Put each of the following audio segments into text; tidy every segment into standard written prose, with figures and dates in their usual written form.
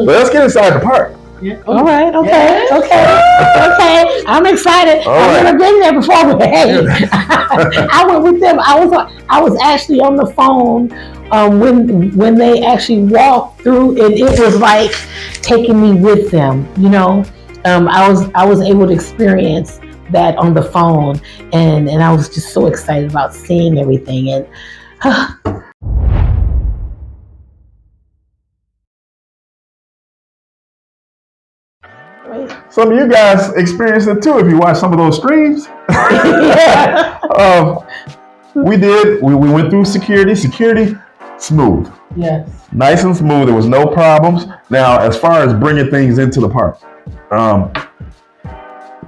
let's get inside the park. Yeah. All right. Okay. Yeah. Okay. I'm excited. I've never been there before, but hey, I went with them. I was actually on the phone when they actually walked through, and it was like taking me with them. You know, I was able to experience that on the phone, and I was just so excited about seeing everything and. Some of you guys experienced it too if you watch some of those streams. We went through security. Security, smooth. Yes. Nice and smooth. There was no problems. Now, as far as bringing things into the park,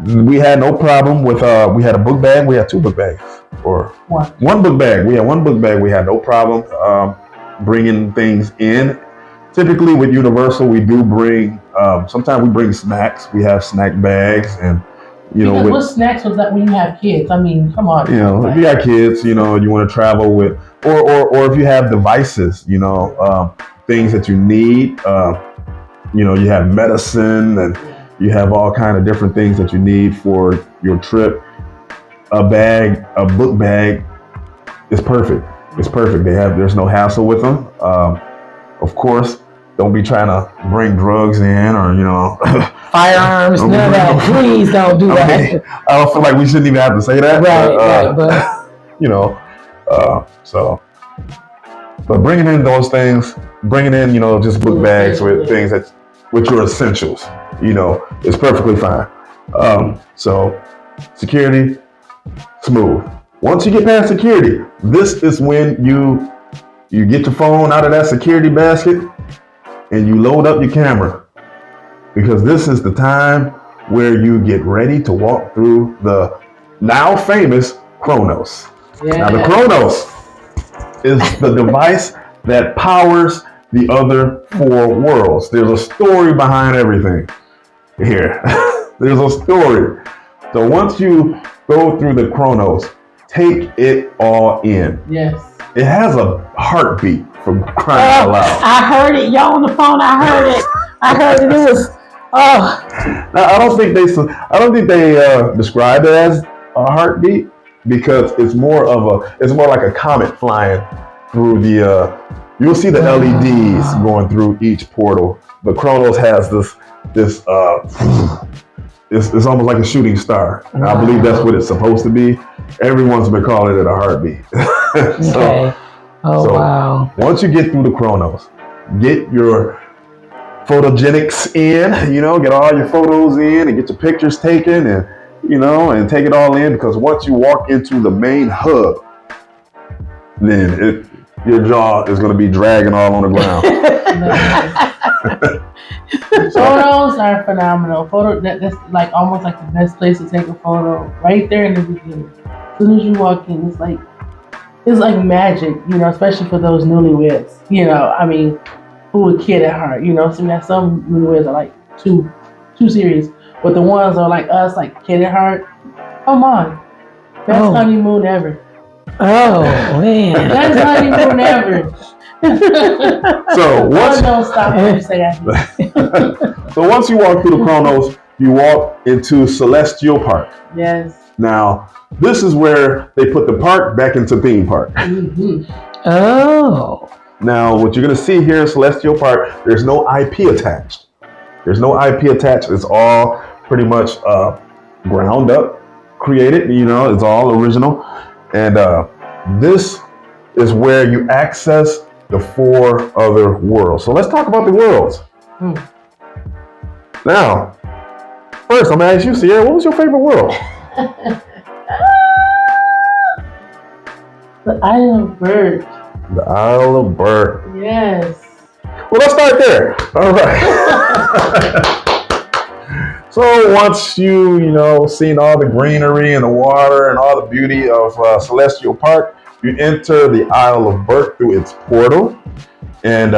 we had no problem with, we had a book bag. We had 2 book bags. Or one book bag. We had 1 book bag. We had no problem bringing things in. Typically with Universal, we do bring, sometimes we bring snacks. We have snack bags and, what snacks was that when you have kids? I mean, come on. If you got kids, you want to travel with, or if you have devices, things that you need, you have medicine and you have all kind of different things that you need for your trip. A book bag is perfect. It's perfect. There's no hassle with them. Of course, don't be trying to bring drugs in or, firearms, none of that. Please don't do that. I don't feel like we shouldn't even have to say that. Right, but bringing in those things, just book bags with things with your essentials, is perfectly fine. So security, smooth. Once you get past security, this is when you get your phone out of that security basket and you load up your camera, because this is the time where you get ready to walk through the now famous Chronos. Yeah. Now the Chronos is the device that powers the other 4 worlds. There's a story behind everything here. There's a story. So once you go through the Chronos, take it all in. Yes. It has a heartbeat, from crying out loud. I heard it. Y'all on the phone. I heard it. It was. Now I don't think they describe it as a heartbeat, because it's more like a comet flying through the. You'll see the LEDs going through each portal. The Chronos has this. It's almost like a shooting star. And I believe that's what it's supposed to be. Everyone's been calling it a heartbeat. Okay. Wow. Once you get through the Chronos, get your photogenics in, get all your photos in and get your pictures taken and, and take it all in, because once you walk into the main hub, then your jaw is going to be dragging all on the ground. Photos are phenomenal. That's like almost like the best place to take a photo, right there in the beginning. As soon as you walk in, it's like magic, especially for those newlyweds. I mean, who a kid at heart, So we have some newlyweds are like too serious, but the ones that are like us, like kid at heart, come on, best honeymoon ever. Oh man, best honeymoon ever. So once don't stop when you say that. So once you walk through the Chronos, you walk into Celestial Park. Yes. Now this is where they put the park back into theme park. Mm-hmm. Oh. Now what you're gonna see here in Celestial Park, there's no IP attached. It's all pretty much ground up, created. It's all original, and this is where you access the 4 other worlds. So let's talk about the worlds. Now, first I'm gonna ask you, Sierra, what was your favorite world? The Isle of Berk. The Isle of Berk. Yes. Well, let's start there. All right. So once you seen all the greenery and the water and all the beauty of Celestial Park, you enter the Isle of Berk through its portal, and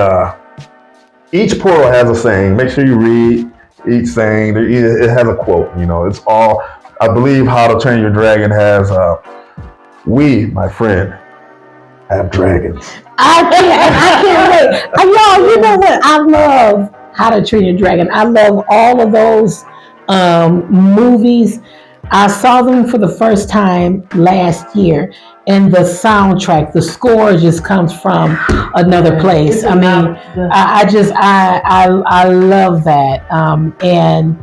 each portal has a saying. Make sure you read each saying. It has a quote. It's all. I believe How to Train Your Dragon has. We, my friend, have dragons. I can't wait. Y'all, you know what? I love How to Train Your Dragon. I love all of those movies. I saw them for the first time last year, and the soundtrack, the score just comes from another place. I mean, I love that, and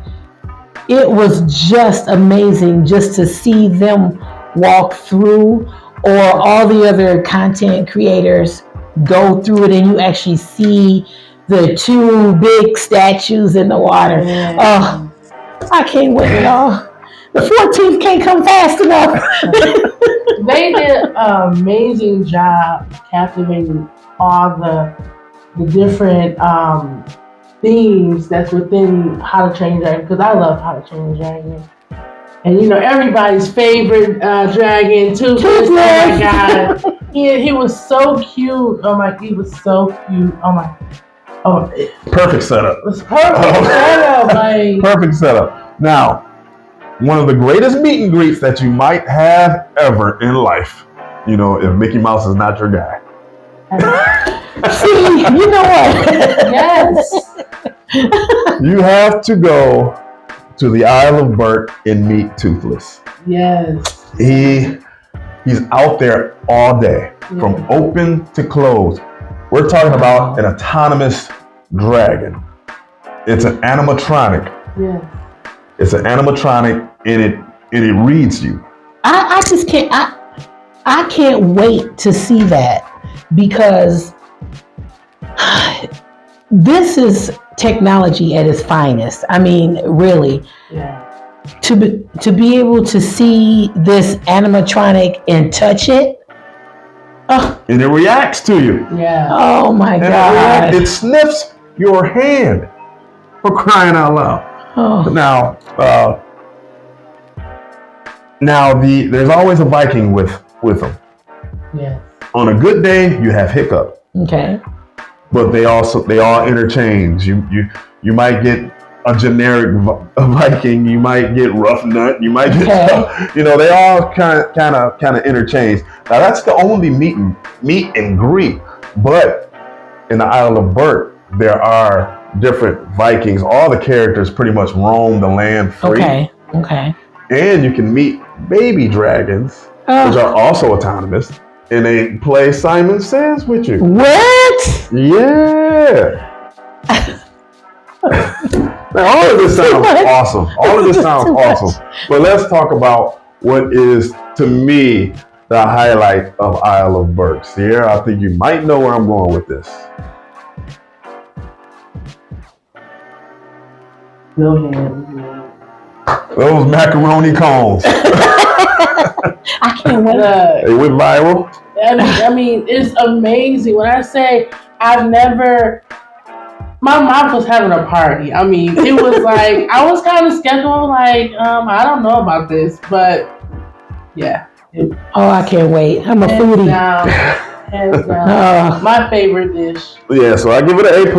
it was just amazing just to see them walk through, or all the other content creators go through it, and you actually see the two big statues in the water. Oh, I can't wait, y'all. The 14th can't come fast enough. They did an amazing job captivating all the different themes that's within How to Train Your Dragon, because I love How to Train Your Dragon. And you know, everybody's favorite dragon, Toothless. Oh my god. He was so cute. Oh my, he was so cute. Oh my. Oh, perfect setup. It was perfect setup. Like, perfect setup. Now, one of the greatest meet and greets that you might have ever in life. You know, if Mickey Mouse is not your guy. See, you know what? Yes. You have to go to the Isle of Berk and meet Toothless. Yes. He's out there all day, from open to close. We're talking about an autonomous dragon. It's an animatronic. Yeah. It's an animatronic, and it reads you. I just can't. I can't wait to see that, because this is technology at its finest. I mean, really. Yeah. To be able to see this animatronic and touch it. And it reacts to you. Yeah. Oh my God. It sniffs your hand, for crying out loud. Oh. Now there's always a Viking with them. Yeah. On a good day, you have Hiccup. Okay. But they all interchange. You might get a generic Viking. You might get Rough Nut. You might get they all kind of interchange. Now that's the only meet and greet. But in the Isle of Berk, there are different Vikings. All the characters pretty much roam the land free. Okay. And you can meet baby dragons, which are also autonomous, and they play Simon Says with you. What? Yeah. Now, all of this sounds awesome. But let's talk about what is, to me, the highlight of Isle of Berk. Sierra, I think you might know where I'm going with this. Go ahead. Those macaroni cones. I can't wait. They went viral. I mean, it's amazing. When I say my mom was having a party. I mean, it was like, I was kind of skeptical, like, I don't know about this, but yeah. I can't wait. I'm a foodie. Hands down. My favorite dish. Yeah, so I give it an A+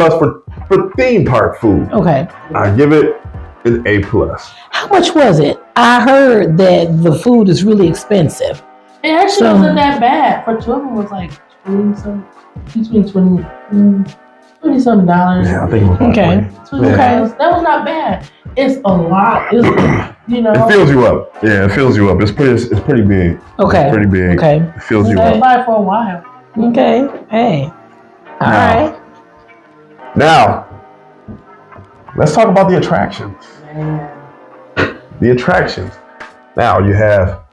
for theme park food. Okay. I give it an A+. How much was it? I heard that the food is really expensive. It actually wasn't that bad. For two of them, it was like $20-something. $20-something. Yeah, I think it was okay. That was not bad. It's a lot. It's, It fills you up. Yeah, it fills you up. It's pretty big. Okay. It's pretty big. Okay. It fills you up. Buy for a while. Okay. Hey. All right. Now, let's talk about the attractions. Man. The attractions. Now you have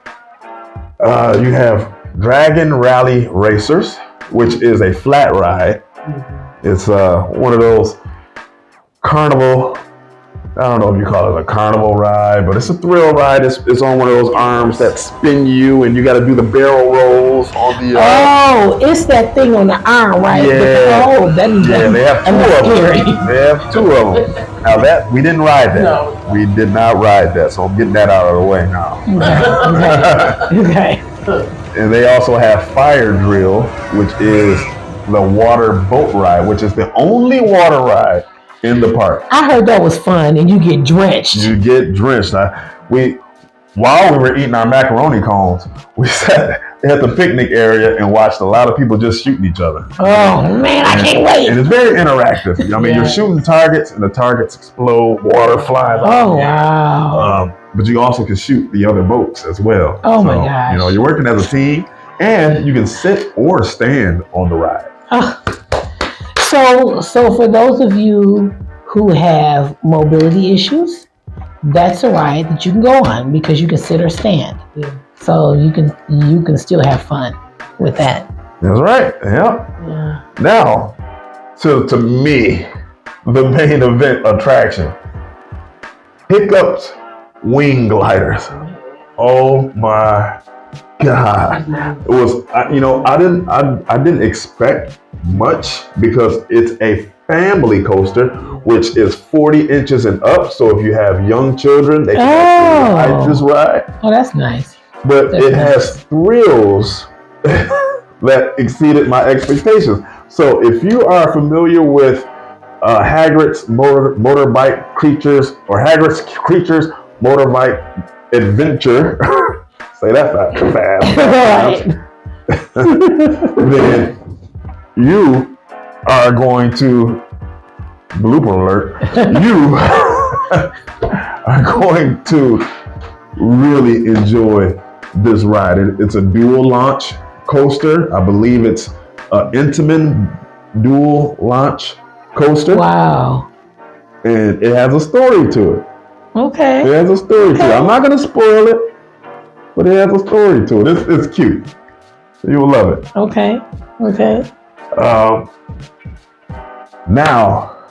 Dragon Rally Racers, which is a flat ride. Mm-hmm. It's one of those carnival. I don't know if you call it a carnival ride, but it's a thrill ride. It's on one of those arms that spin you, and you got to do the barrel rolls on the. It's that thing on the arm, right? Yeah. They have two of them. Now that we didn't ride that. No. We did not ride that, so I'm getting that out of the way now. Okay. And they also have Fire Drill, which is the water boat ride, which is the only water ride in the park. I heard that was fun, and you get drenched. While we were eating our macaroni cones, we sat at the picnic area and watched a lot of people just shooting each other. Oh man, I can't wait. And it's very interactive. I mean, you're shooting targets and the targets explode, water flies out. Oh wow. But you also can shoot the other boats as well. Oh my gosh. You know, you're working as a team and you can sit or stand on the ride. So for those of you who have mobility issues, that's a ride that you can go on because you can sit or stand. Yeah. So you can still have fun with that. That's right. Yeah. Yeah. Now, to me, the main event attraction, Hiccup's wing gliders. Oh my God! It was, I didn't expect much because it's a family coaster, which is 40 inches and up. So if you have young children, they can actually ride this ride. Oh, that's nice. But it has thrills that exceeded my expectations. So if you are familiar with Hagrid's motorbike creatures or Hagrid's Creatures Motorbike Adventure, say that fast. Then you are going to, blooper alert, you are going to really enjoy this ride. It's a dual launch coaster. I believe it's an Intamin dual launch coaster. Wow. And it has a story to it. Okay. It has a story to it. I'm not going to spoil it, but it has a story to it. It's cute. You will love it. Okay. Now,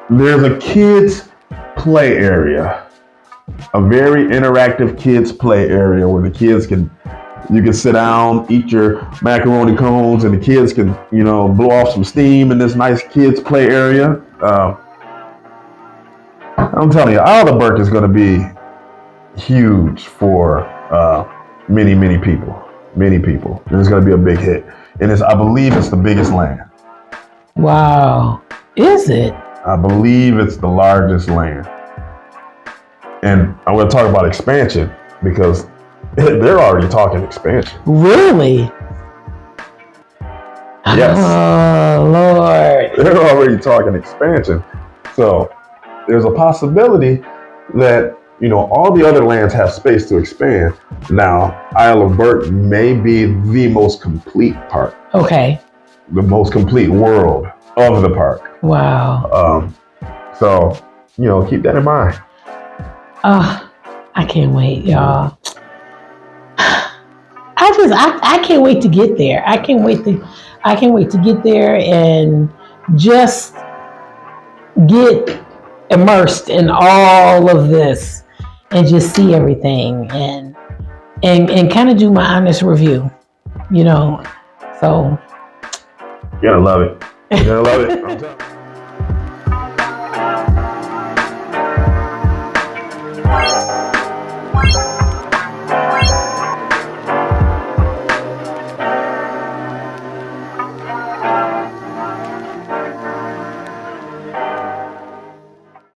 there's a kids play area, a very interactive kids play area where the kids you can sit down, eat your macaroni cones, and the kids can, blow off some steam in this nice kids play area. I'm telling you, all the Berk is going to be huge for many, many people. Many people. It's going to be a big hit. And I believe it's the biggest land. Wow. Is it? I believe it's the largest land. And I'm going to talk about expansion because they're already talking expansion. Really? Yes. Oh, Lord. They're already talking expansion. So there's a possibility that, all the other lands have space to expand. Now, Isle of Berk may be the most complete park. Okay. The most complete world of the park. Wow. So, keep that in mind. I can't wait, y'all. I can't wait to get there. I can't wait to get there and just get immersed in all of this and just see everything and kind of do my honest review, So You're gonna love it. You're gonna love it. I'm telling you.